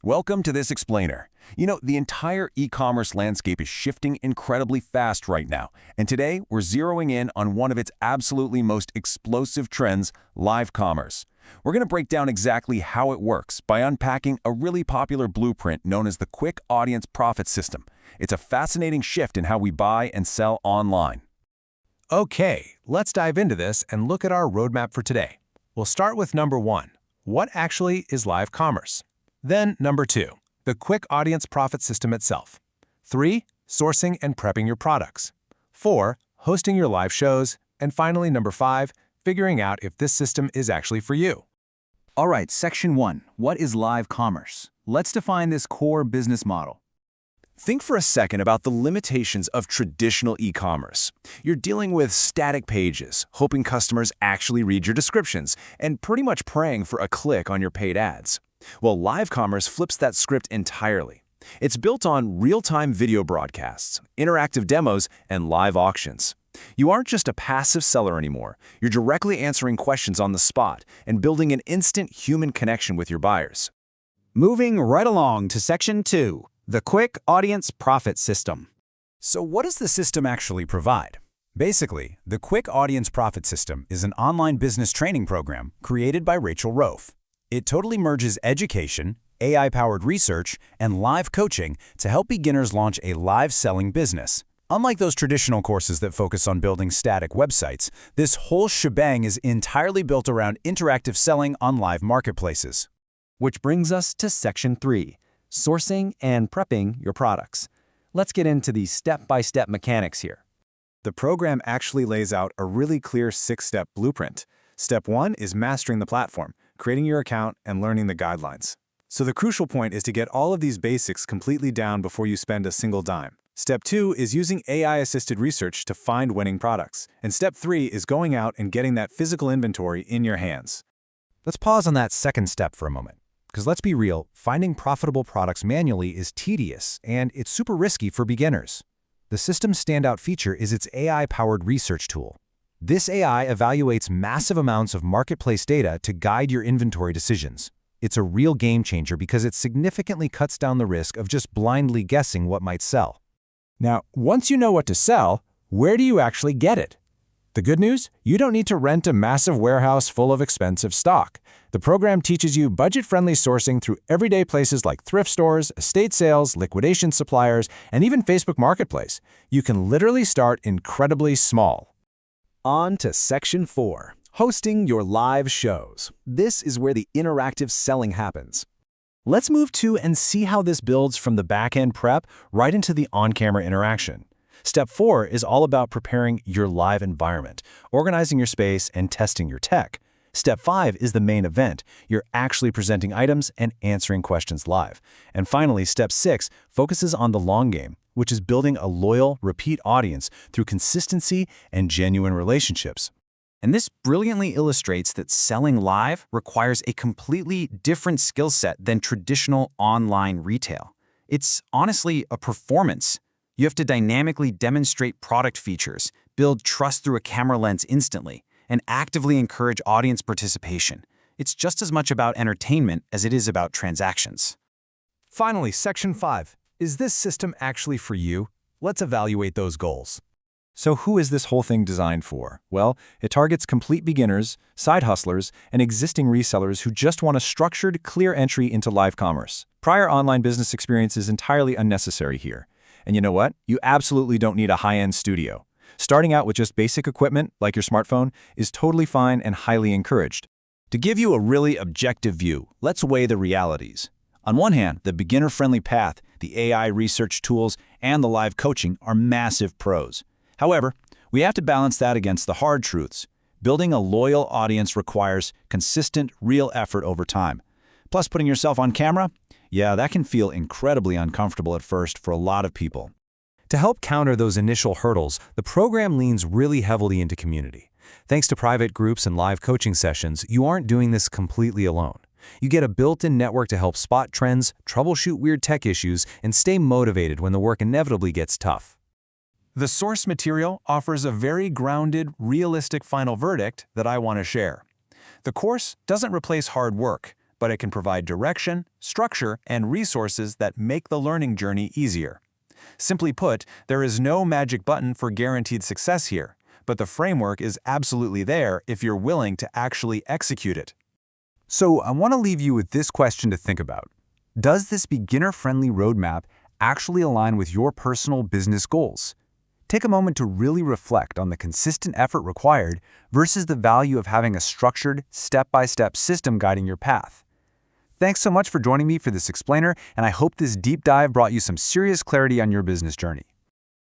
Welcome to this explainer. You know, the entire e-commerce landscape is shifting incredibly fast right now, and today we're zeroing in on one of its absolutely most explosive trends, live commerce. We're going to break down exactly how it works by unpacking a really popular blueprint known as the Quick Audience Profit System. It's a fascinating shift in how we buy and sell online. Okay, let's dive into this and look at our roadmap for today. We'll start with number 1. What actually is live commerce? Then number 2, the Quick Audience Profit System itself. 3, sourcing and prepping your products. 4, hosting your live shows. And finally, number 5, figuring out if this system is actually for you. All right, Section 1. What is live commerce? Let's define this core business model. Think for a second about the limitations of traditional e-commerce. You're dealing with static pages, hoping customers actually read your descriptions, and pretty much praying for a click on your paid ads. Well, live commerce flips that script entirely. It's built on real-time video broadcasts, interactive demos, and live auctions. You aren't just a passive seller anymore. You're directly answering questions on the spot and building an instant human connection with your buyers. Moving right along to Section 2, the Quick Audience Profit System. So what does the system actually provide? Basically, the Quick Audience Profit System is an online business training program created by Rofe. It totally merges education, AI-powered research, and live coaching to help beginners launch a live selling business. Unlike those traditional courses that focus on building static websites, this whole shebang is entirely built around interactive selling on live marketplaces. Which brings us to Section 3, sourcing and prepping your products. Let's get into the step-by-step mechanics here. The program actually lays out a really clear 6-step blueprint. Step 1 is mastering the platform, creating your account, and learning the guidelines. So the crucial point is to get all of these basics completely down before you spend a single dime. Step 2 is using AI-assisted research to find winning products. And Step 3 is going out and getting that physical inventory in your hands. Let's pause on that second step for a moment. Because let's be real, finding profitable products manually is tedious, and it's super risky for beginners. The system's standout feature is its AI-powered research tool. This AI evaluates massive amounts of marketplace data to guide your inventory decisions. It's a real game changer because it significantly cuts down the risk of just blindly guessing what might sell. Now, once you know what to sell, where do you actually get it? The good news? You don't need to rent a massive warehouse full of expensive stock. The program teaches you budget-friendly sourcing through everyday places like thrift stores, estate sales, liquidation suppliers, and even Facebook Marketplace. You can literally start incredibly small. On to Section 4, hosting your live shows. This is where the interactive selling happens. Let's move to and see how this builds from the back-end prep right into the on-camera interaction. Step 4 is all about preparing your live environment, organizing your space, and testing your tech. Step 5 is the main event. You're actually presenting items and answering questions live. And finally, Step 6 focuses on the long game, which is building a loyal, repeat audience through consistency and genuine relationships. And this brilliantly illustrates that selling live requires a completely different skill set than traditional online retail. It's honestly a performance. You have to dynamically demonstrate product features, build trust through a camera lens instantly, and actively encourage audience participation. It's just as much about entertainment as it is about transactions. Finally, Section 5. Is this system actually for you? Let's evaluate those goals. So who is this whole thing designed for? Well, it targets complete beginners, side hustlers, and existing resellers who just want a structured, clear entry into live commerce. Prior online business experience is entirely unnecessary here. And you know what? You absolutely don't need a high-end studio. Starting out with just basic equipment, like your smartphone, is totally fine and highly encouraged. To give you a really objective view, let's weigh the realities. On one hand, the beginner-friendly path, the AI research tools, and the live coaching are massive pros. However, we have to balance that against the hard truths. Building a loyal audience requires consistent, real effort over time. Plus, putting yourself on camera? Yeah, that can feel incredibly uncomfortable at first for a lot of people. To help counter those initial hurdles, the program leans really heavily into community. Thanks to private groups and live coaching sessions, you aren't doing this completely alone. You get a built-in network to help spot trends, troubleshoot weird tech issues, and stay motivated when the work inevitably gets tough. The source material offers a very grounded, realistic final verdict that I want to share. The course doesn't replace hard work. but it can provide direction, structure, and resources that make the learning journey easier. Simply put, there is no magic button for guaranteed success here, but the framework is absolutely there if you're willing to actually execute it. So I want to leave you with this question to think about. Does this beginner-friendly roadmap actually align with your personal business goals? Take a moment to really reflect on the consistent effort required versus the value of having a structured, step-by-step system guiding your path. Thanks so much for joining me for this explainer, and I hope this deep dive brought you some serious clarity on your business journey.